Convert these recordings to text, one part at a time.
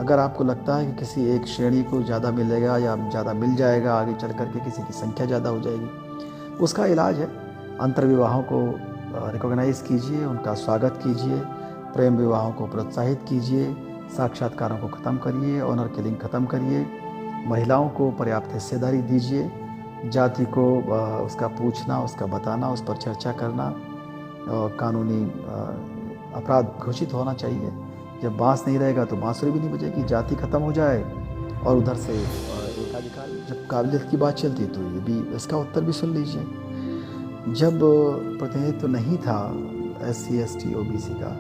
अगर आपको लगता है कि किसी एक श्रेणी को ज़्यादा मिलेगा या ज़्यादा मिल जाएगा, आगे चल कर के किसी की संख्या ज़्यादा हो जाएगी, उसका इलाज है अंतर्विवाहों को रिकॉग्नाइज़ कीजिए, उनका स्वागत कीजिए, प्रेम विवाहों को प्रोत्साहित कीजिए, साक्षात्कारों को ख़त्म करिए, ऑनर किलिंग ख़त्म करिए, महिलाओं को पर्याप्त हिस्सेदारी दीजिए, जाति को उसका पूछना, उसका बताना, उस पर चर्चा करना कानूनी अपराध घोषित होना चाहिए। जब बांस नहीं रहेगा तो बांसुरी भी नहीं बजेगी, जाति खत्म हो जाए और उधर से एकाधिकार। जब काबिलियत की बात चलती तो ये भी, इसका उत्तर भी सुन लीजिए। जब प्रतिनिधित्व नहीं था SC ST OBC का,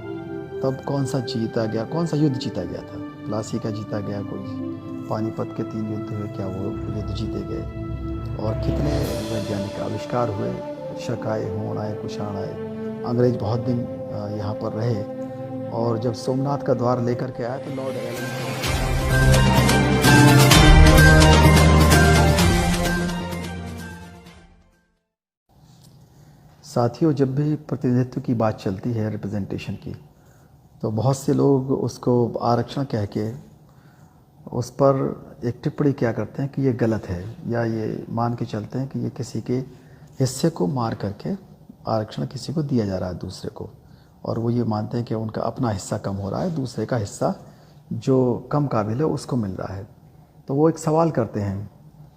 तब कौन सा जीता गया, कौन सा युद्ध जीता गया था? प्लासी का जीता गया, कोई पानीपत के 3 युद्ध हुए, क्या वो युद्ध जीते गए? और कितने वैज्ञानिक आविष्कार हुए, शक आए, होड़ आए, कुषाण आए। अंग्रेज बहुत दिन यहाँ पर रहे और जब सोमनाथ का द्वार लेकर के आया तो लॉर्ड एलन साथियों, जब भी प्रतिनिधित्व की बात चलती है, रिप्रेजेंटेशन की, तो बहुत से लोग उसको आरक्षण कह के उस पर एक टिप्पणी क्या करते हैं कि ये गलत है, या ये मान के चलते हैं कि ये किसी के हिस्से को मार करके आरक्षण किसी को दिया जा रहा है दूसरे को, और वो ये मानते हैं कि उनका अपना हिस्सा कम हो रहा है, दूसरे का हिस्सा जो कम काबिल है उसको मिल रहा है। तो वो एक सवाल करते हैं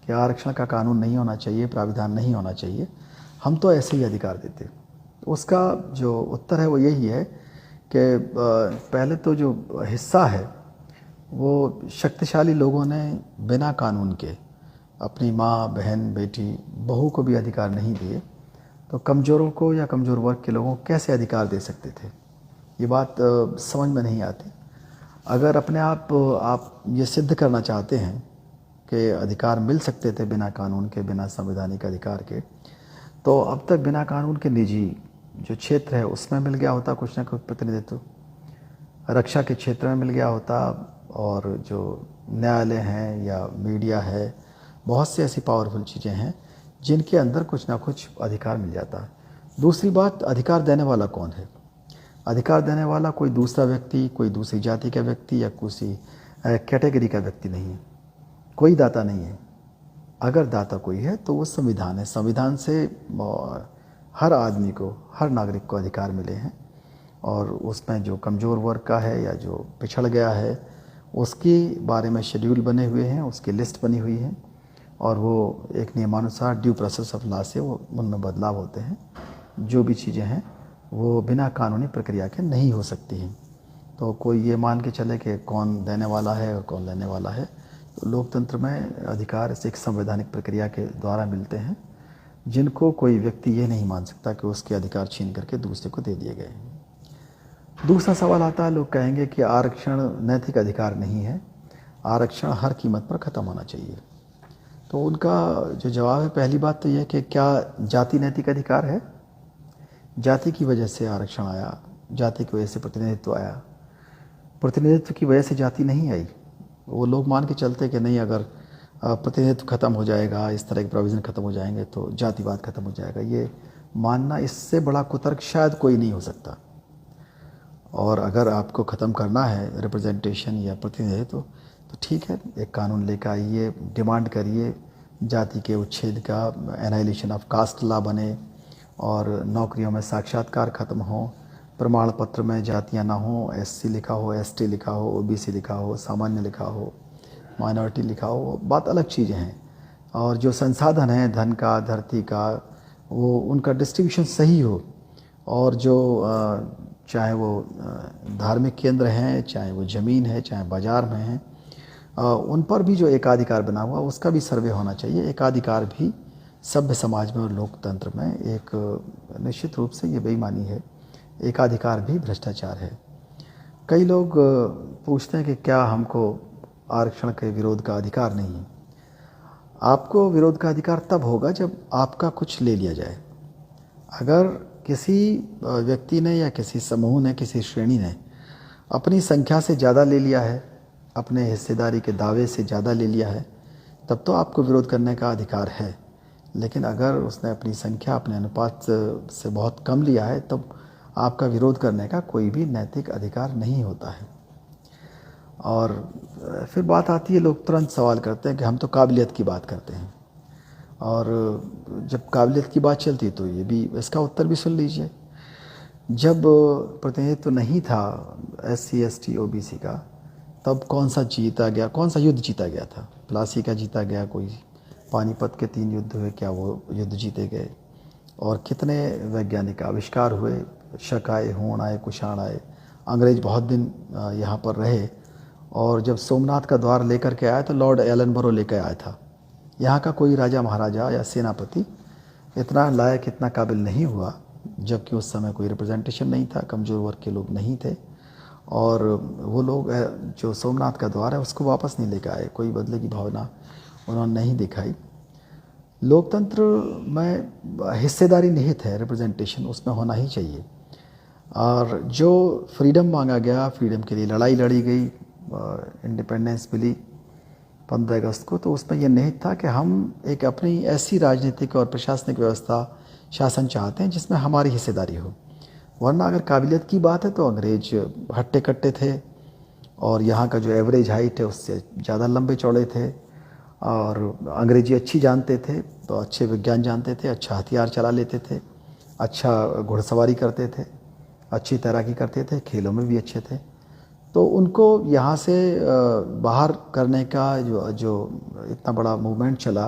कि आरक्षण का कानून नहीं होना चाहिए, प्राविधान नहीं होना चाहिए, हम तो ऐसे ही अधिकार देते। उसका जो उत्तर है वो यही है कि पहले तो जो हिस्सा है वो शक्तिशाली लोगों ने बिना कानून के अपनी माँ, बहन, बेटी, बहू को भी अधिकार नहीं दिए, तो कमज़ोरों को या कमज़ोर वर्ग के लोगों को कैसे अधिकार दे सकते थे? ये बात समझ में नहीं आती। अगर अपने आप ये सिद्ध करना चाहते हैं कि अधिकार मिल सकते थे बिना कानून के, बिना संवैधानिक अधिकार के, तो अब तक बिना कानून के निजी जो क्षेत्र है उसमें मिल गया होता कुछ ना कुछ प्रतिनिधित्व, रक्षा के क्षेत्र में मिल गया होता, और जो न्यायालय हैं या मीडिया है, बहुत सी ऐसी पावरफुल चीज़ें हैं जिनके अंदर कुछ ना कुछ अधिकार मिल जाता है। दूसरी बात, अधिकार देने वाला कौन है? अधिकार देने वाला कोई दूसरा व्यक्ति, कोई दूसरी जाति का व्यक्ति या किसी कैटेगरी का व्यक्ति नहीं है, कोई दाता नहीं है। अगर दाता कोई है तो वो संविधान है। संविधान से हर आदमी को, हर नागरिक को अधिकार मिले हैं, और उसमें जो कमज़ोर वर्ग का है या जो पिछड़ गया है उसके बारे में शेड्यूल बने हुए हैं, उसकी लिस्ट बनी हुई है, और वो एक नियमानुसार ड्यू प्रोसेस ऑफ लॉ से वो उनमें बदलाव होते हैं। जो भी चीज़ें हैं वो बिना कानूनी प्रक्रिया के नहीं हो सकती हैं। तो कोई ये मान के चले कि कौन देने वाला है और कौन लेने वाला है, तो लोकतंत्र में अधिकार एक संवैधानिक प्रक्रिया के द्वारा मिलते हैं, जिनको कोई व्यक्ति ये नहीं मान सकता कि उसके अधिकार छीन करके दूसरे को दे दिए गए हैं। दूसरा सवाल आता है, लोग कहेंगे कि आरक्षण नैतिक अधिकार नहीं है, आरक्षण हर कीमत पर ख़त्म होना चाहिए। तो उनका जो जवाब है, पहली बात तो यह कि क्या जाति नैतिक अधिकार है? जाति की वजह से आरक्षण आया, जाति की वजह से प्रतिनिधित्व आया, प्रतिनिधित्व की वजह से जाति नहीं आई। वो लोग मान के चलते कि नहीं, अगर प्रतिनिधित्व खत्म हो जाएगा, इस तरह के प्रोविज़न खत्म हो जाएंगे तो जातिवाद खत्म हो जाएगा। ये मानना, इससे बड़ा कुतर्क शायद कोई नहीं हो सकता। और अगर आपको ख़त्म करना है रिप्रेजेंटेशन या प्रतिनिधित्व तो ठीक है, एक कानून लेकर आइए, डिमांड करिए जाति के उच्छेद का, एनाइलेशन ऑफ कास्ट लॉ बने, और नौकरियों में साक्षात्कार खत्म हो, प्रमाण पत्र में जातियां ना हो, SC लिखा हो, ST लिखा हो, OBC लिखा हो, सामान्य लिखा हो, माइनॉरिटी लिखा हो, बात अलग चीज़ें हैं। और जो संसाधन हैं धन का, धरती का, वो उनका डिस्ट्रीब्यूशन सही हो, और जो चाहे वो धार्मिक केंद्र हैं, चाहे वो ज़मीन है, चाहे बाज़ार में है, उन पर भी जो एकाधिकार बना हुआ उसका भी सर्वे होना चाहिए। एकाधिकार भी सभ्य समाज में और लोकतंत्र में एक निश्चित रूप से ये बेईमानी है, एकाधिकार भी भ्रष्टाचार है। कई लोग पूछते हैं कि क्या हमको आरक्षण के विरोध का अधिकार नहीं है? आपको विरोध का अधिकार तब होगा जब आपका कुछ ले लिया जाए। अगर किसी व्यक्ति ने या किसी समूह ने, किसी श्रेणी ने अपनी संख्या से ज़्यादा ले लिया है, अपने हिस्सेदारी के दावे से ज़्यादा ले लिया है, तब तो आपको विरोध करने का अधिकार है। लेकिन अगर उसने अपनी संख्या, अपने अनुपात से बहुत कम लिया है, तब आपका विरोध करने का कोई भी नैतिक अधिकार नहीं होता है। और फिर बात आती है, लोग तुरंत सवाल करते हैं कि हम तो काबिलियत की बात करते हैं, और जब काबिलियत की बात चलती तो ये भी, इसका उत्तर भी सुन लीजिए। जब प्रतिनिधित्व नहीं था SC ST OBC का, तब कौन सा जीता गया, कौन सा युद्ध जीता गया था? प्लासी का जीता गया, कोई पानीपत के 3 युद्ध हुए, क्या वो युद्ध जीते गए? और कितने वैज्ञानिक आविष्कार हुए, शक आए, होण आए, कुषाण आए। अंग्रेज बहुत दिन यहाँ पर रहे, और जब सोमनाथ का द्वार लेकर के आया तो लॉर्ड एलनबरो लेकर आया था। यहाँ का कोई राजा महाराजा या सेनापति इतना लायक, इतना काबिल नहीं हुआ, जबकि उस समय कोई रिप्रेजेंटेशन नहीं था, कमज़ोर वर्ग के लोग नहीं थे, और वो लोग जो सोमनाथ का द्वार है उसको वापस नहीं लेकर आए। कोई बदले की भावना उन्होंने नहीं दिखाई। लोकतंत्र में हिस्सेदारी निहित है, रिप्रेजेंटेशन उसमें होना ही चाहिए। और जो फ्रीडम मांगा गया, फ्रीडम के लिए लड़ाई लड़ी गई, इंडिपेंडेंस मिली 15 अगस्त को, तो उसमें यह निहित था कि हम एक अपनी ऐसी राजनीतिक और प्रशासनिक व्यवस्था, शासन चाहते हैं जिसमें हमारी हिस्सेदारी हो। वरना अगर काबिलियत की बात है तो अंग्रेज हट्टे कट्टे थे, और यहाँ का जो एवरेज हाइट है उससे ज़्यादा लंबे चौड़े थे, और अंग्रेजी अच्छी जानते थे, तो अच्छे विज्ञान जानते थे, अच्छा हथियार चला लेते थे, अच्छा घुड़सवारी करते थे, अच्छी तैराकी करते थे, खेलों में भी अच्छे थे। तो उनको यहाँ से बाहर करने का जो इतना बड़ा मूवमेंट चला,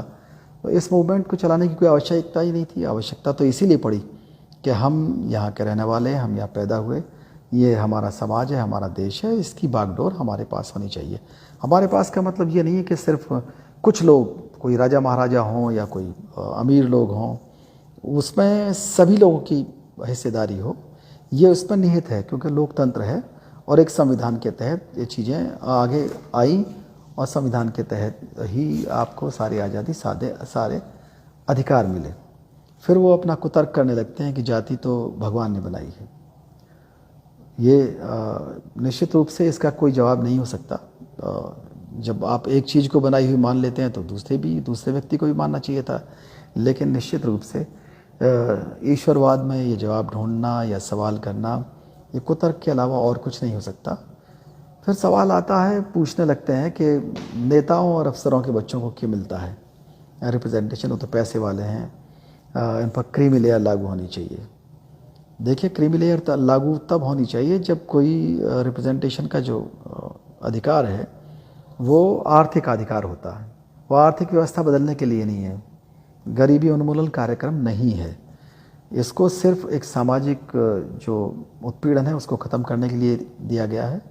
तो इस मूवमेंट को चलाने की कोई आवश्यकता ही नहीं थी। आवश्यकता तो इसीलिए पड़ी कि हम यहाँ के रहने वाले हैं, हम यहाँ पैदा हुए, ये हमारा समाज है, हमारा देश है, इसकी बागडोर हमारे पास होनी चाहिए। हमारे पास का मतलब ये नहीं है कि सिर्फ कुछ लोग, कोई राजा महाराजा हों या कोई अमीर लोग हों, उसमें सभी लोगों की हिस्सेदारी हो, ये उसमें निहित है, क्योंकि लोकतंत्र है और एक संविधान के तहत ये चीज़ें आगे आई, और संविधान के तहत ही आपको सारी आज़ादी, सारे अधिकार मिले। फिर वो अपना कुतर्क करने लगते हैं कि जाति तो भगवान ने बनाई है। ये निश्चित रूप से इसका कोई जवाब नहीं हो सकता। जब आप एक चीज़ को बनाई हुई मान लेते हैं तो दूसरे व्यक्ति को भी मानना चाहिए था। लेकिन निश्चित रूप से ईश्वरवाद में ये जवाब ढूंढना या सवाल करना, ये कुतर्क के अलावा और कुछ नहीं हो सकता। फिर सवाल आता है, पूछने लगते हैं कि नेताओं और अफसरों के बच्चों को क्यों मिलता है रिप्रेजेंटेशन? वो तो पैसे वाले हैं, इन पर क्रीमी लेयर लागू होनी चाहिए। देखिए, क्रीमी लेयर लागू तब होनी चाहिए जब कोई रिप्रेजेंटेशन का जो अधिकार है वो आर्थिक अधिकार होता है। वो आर्थिक व्यवस्था बदलने के लिए नहीं है, गरीबी उन्मूलन कार्यक्रम नहीं है। इसको सिर्फ एक सामाजिक जो उत्पीड़न है उसको ख़त्म करने के लिए दिया गया है।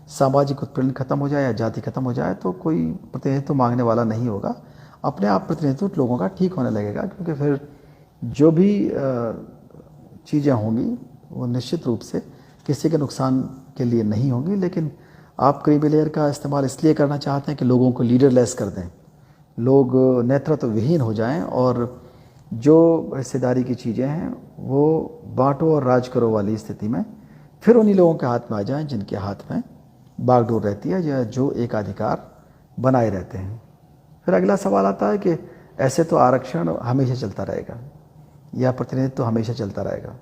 सामाजिक उत्पीड़न खत्म हो जाए या जाति खत्म हो जाए तो कोई प्रतिनिधित्व मांगने वाला नहीं होगा। अपने आप प्रतिनिधित्व लोगों का ठीक होने लगेगा, क्योंकि फिर जो भी चीज़ें होंगी वो निश्चित रूप से किसी के नुकसान के लिए नहीं होंगी। लेकिन आप क्रीमी लेयर का इस्तेमाल इसलिए करना चाहते हैं कि लोगों को लीडरलेस कर दें, लोग नेतृत्व विहीन हो जाएं, और जो हिस्सेदारी की चीज़ें हैं वो बांटो और राज करो वाली स्थिति में फिर उन्हीं लोगों के हाथ में आ जाएं जिनके हाथ में बागडोर रहती है, या जो एक अधिकार बनाए रहते हैं। फिर अगला सवाल आता है कि ऐसे तो आरक्षण हमेशा चलता रहेगा या प्रतिनिधित्व हमेशा चलता रहेगा।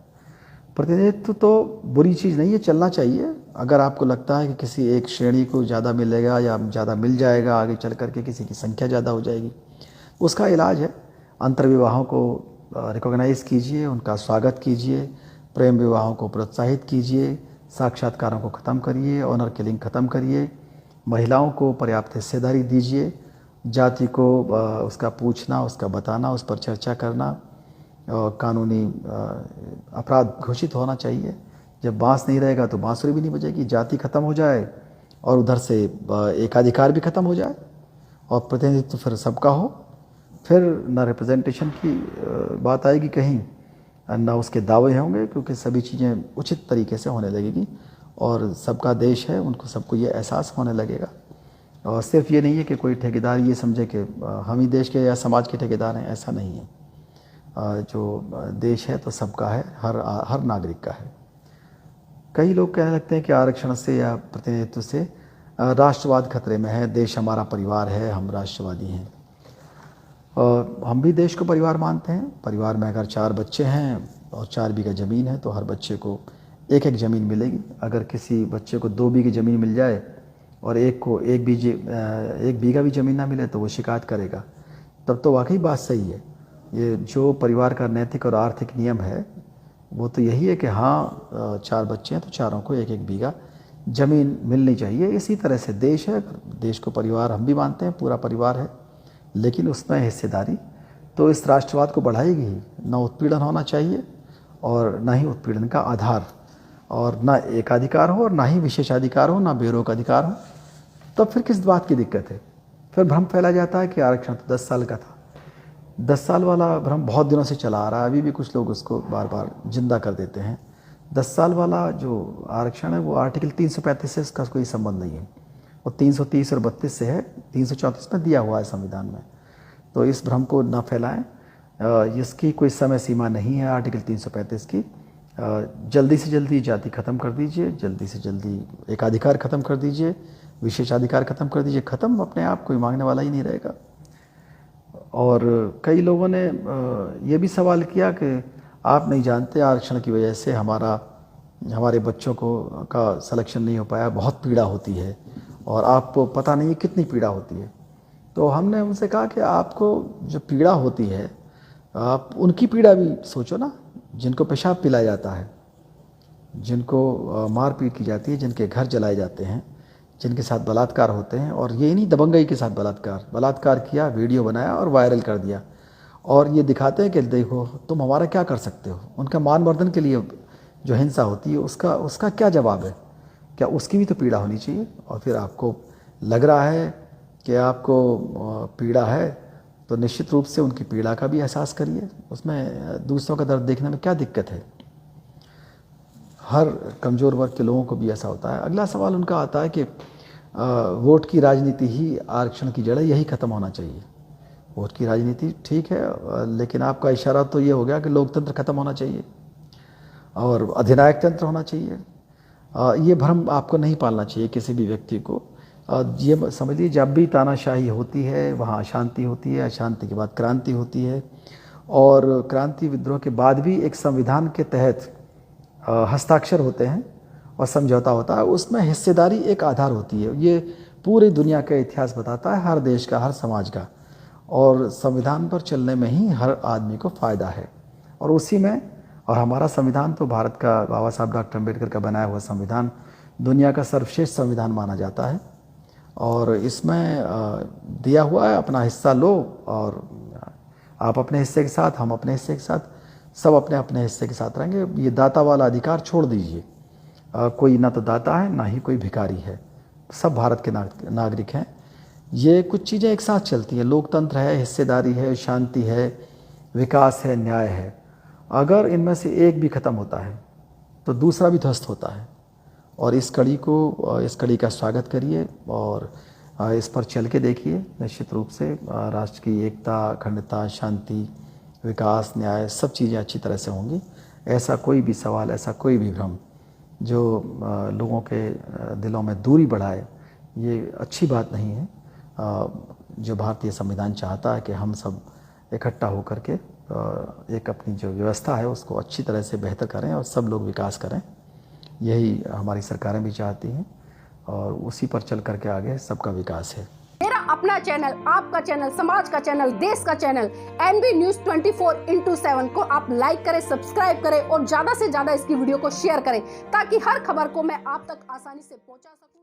प्रतिनिधित्व तो बुरी चीज़ नहीं है, चलना चाहिए। अगर आपको लगता है कि किसी एक श्रेणी को ज़्यादा मिलेगा या ज़्यादा मिल जाएगा, आगे चल करके किसी की संख्या ज़्यादा हो जाएगी, उसका इलाज है। अंतर्विवाहों को रिकॉग्नाइज़ कीजिए, उनका स्वागत कीजिए, प्रेम विवाहों को प्रोत्साहित कीजिए, साक्षात्कारों को ख़त्म करिए, ऑनर किलिंग ख़त्म करिए, महिलाओं को पर्याप्त हिस्सेदारी दीजिए, जाति को उसका पूछना, उसका बताना, उस पर चर्चा करना कानूनी अपराध घोषित होना चाहिए। जब बांस नहीं रहेगा तो बांसुरी भी नहीं बजेगी। जाति खत्म हो जाए और उधर से एकाधिकार भी खत्म हो जाए और प्रतिनिधित्व फिर सबका हो, फिर न रिप्रेजेंटेशन की बात आएगी कहीं, न उसके दावे होंगे, क्योंकि सभी चीज़ें उचित तरीके से होने लगेगी और सबका देश है, उनको सबको ये एहसास होने लगेगा। और सिर्फ ये नहीं है कि कोई ठेकेदार ये समझे कि हम ही देश के या समाज के ठेकेदार हैं, ऐसा नहीं है। जो देश है तो सबका है, हर नागरिक का है। कई लोग कहने लगते हैं कि आरक्षण से या प्रतिनिधित्व से राष्ट्रवाद खतरे में है, देश हमारा परिवार है, हम राष्ट्रवादी हैं। हम भी देश को परिवार मानते हैं। परिवार में अगर 4 बच्चे हैं और 4 बीघा ज़मीन है तो हर बच्चे को एक ज़मीन मिलेगी। अगर किसी बच्चे को 2 बीघे ज़मीन मिल जाए और एक को एक बीघा भी ज़मीन ना मिले तो वो शिकायत करेगा, तब तो वाकई बात सही है। ये जो परिवार का नैतिक और आर्थिक नियम है वो तो यही है कि हाँ 4 बच्चे हैं तो चारों को एक एक बीघा ज़मीन मिलनी चाहिए। इसी तरह से देश है, देश को परिवार हम भी मानते हैं, पूरा परिवार है, लेकिन उसमें हिस्सेदारी तो इस राष्ट्रवाद को बढ़ाएगी ही। ना उत्पीड़न होना चाहिए और ना ही उत्पीड़न का आधार, और ना एकाधिकार हो और ना ही विशेषाधिकार हो, ना बेरोक अधिकार हो, तब फिर किस बात की दिक्कत है। फिर भ्रम फैला जाता है कि आरक्षण तो 10 साल का था। 10 साल वाला भ्रम बहुत दिनों से चला आ रहा है, अभी भी कुछ लोग उसको बार बार जिंदा कर देते हैं। 10 साल वाला जो आरक्षण है वो आर्टिकल 335 से इसका कोई संबंध नहीं है, वो 330 और 32 से है, 334 में दिया हुआ है संविधान में। तो इस भ्रम को ना फैलाएं। इसकी कोई समय सीमा नहीं है आर्टिकल 335 की। जल्दी से जल्दी जाति ख़त्म कर दीजिए, जल्दी से जल्दी एकाधिकार ख़त्म कर दीजिए, विशेषाधिकार ख़त्म कर दीजिए, ख़त्म, अपने आप कोई मांगने वाला ही नहीं रहेगा। और कई लोगों ने ये भी सवाल किया कि आप नहीं जानते आरक्षण की वजह से हमारे बच्चों का सिलेक्शन नहीं हो पाया, बहुत पीड़ा होती है और आपको पता नहीं है कितनी पीड़ा होती है। तो हमने उनसे कहा कि आपको जो पीड़ा होती है आप उनकी पीड़ा भी सोचो ना, जिनको पेशाब पिलाया जाता है, जिनको मारपीट की जाती है, जिनके घर जलाए जाते हैं, जिनके साथ बलात्कार होते हैं, और ये नहीं दबंगई के साथ बलात्कार किया, वीडियो बनाया और वायरल कर दिया, और ये दिखाते हैं कि देखो तुम हमारा क्या कर सकते हो। उनका मानवर्धन के लिए जो हिंसा होती है उसका क्या जवाब है? क्या उसकी भी तो पीड़ा होनी चाहिए? और फिर आपको लग रहा है कि आपको पीड़ा है तो निश्चित रूप से उनकी पीड़ा का भी एहसास करिए। उसमें दूसरों का दर्द देखने में क्या दिक्कत है? हर कमज़ोर वर्ग के लोगों को भी ऐसा होता है। अगला सवाल उनका आता है कि वोट की राजनीति ही आरक्षण की जड़ है, यही ख़त्म होना चाहिए। वोट की राजनीति ठीक है, लेकिन आपका इशारा तो ये हो गया कि लोकतंत्र ख़त्म होना चाहिए और अधिनायक तंत्र होना चाहिए। ये भ्रम आपको नहीं पालना चाहिए किसी भी व्यक्ति को। ये समझिए जब भी तानाशाही होती है वहाँ अशांति होती है, अशांति के बाद क्रांति होती है, और क्रांति विद्रोह के बाद भी एक संविधान के तहत हस्ताक्षर होते हैं और समझौता होता है, उसमें हिस्सेदारी एक आधार होती है। ये पूरी दुनिया का इतिहास बताता है, हर देश का, हर समाज का, और संविधान पर चलने में ही हर आदमी को फ़ायदा है। और उसी में, और हमारा संविधान तो भारत का बाबा साहब डॉक्टर अम्बेडकर का बनाया हुआ संविधान दुनिया का सर्वश्रेष्ठ संविधान माना जाता है, और इसमें दिया हुआ है अपना हिस्सा लो, और आप अपने हिस्से के साथ, हम अपने हिस्से के साथ, सब अपने अपने हिस्से के साथ रहेंगे। ये दाता वाला अधिकार छोड़ दीजिए। कोई ना तो दाता है ना ही कोई भिखारी है, सब भारत के नागरिक हैं। ये कुछ चीज़ें एक साथ चलती हैं, लोकतंत्र है, हिस्सेदारी है, शांति है, विकास है, न्याय है। अगर इनमें से एक भी ख़त्म होता है तो दूसरा भी ध्वस्त होता है। और इस कड़ी का स्वागत करिए और इस पर चल के देखिए। निश्चित रूप से राष्ट्र की एकता, अखंडता, शांति, विकास, न्याय, सब चीज़ें अच्छी तरह से होंगी। ऐसा कोई भी सवाल, ऐसा कोई भी भ्रम जो लोगों के दिलों में दूरी बढ़ाए, ये अच्छी बात नहीं है। जो भारतीय संविधान चाहता है कि हम सब इकट्ठा होकर के एक अपनी जो व्यवस्था है उसको अच्छी तरह से बेहतर करें और सब लोग विकास करें, यही हमारी सरकारें भी चाहती हैं, और उसी पर चल करके आगे सबका विकास है। मेरा अपना चैनल, आपका चैनल, समाज का चैनल, देश का चैनल NB News 24/7 को आप लाइक करें, सब्सक्राइब करें और ज्यादा से ज्यादा इसकी वीडियो को शेयर करें, ताकि हर खबर को मैं आप तक आसानी से पहुंचा सकूं।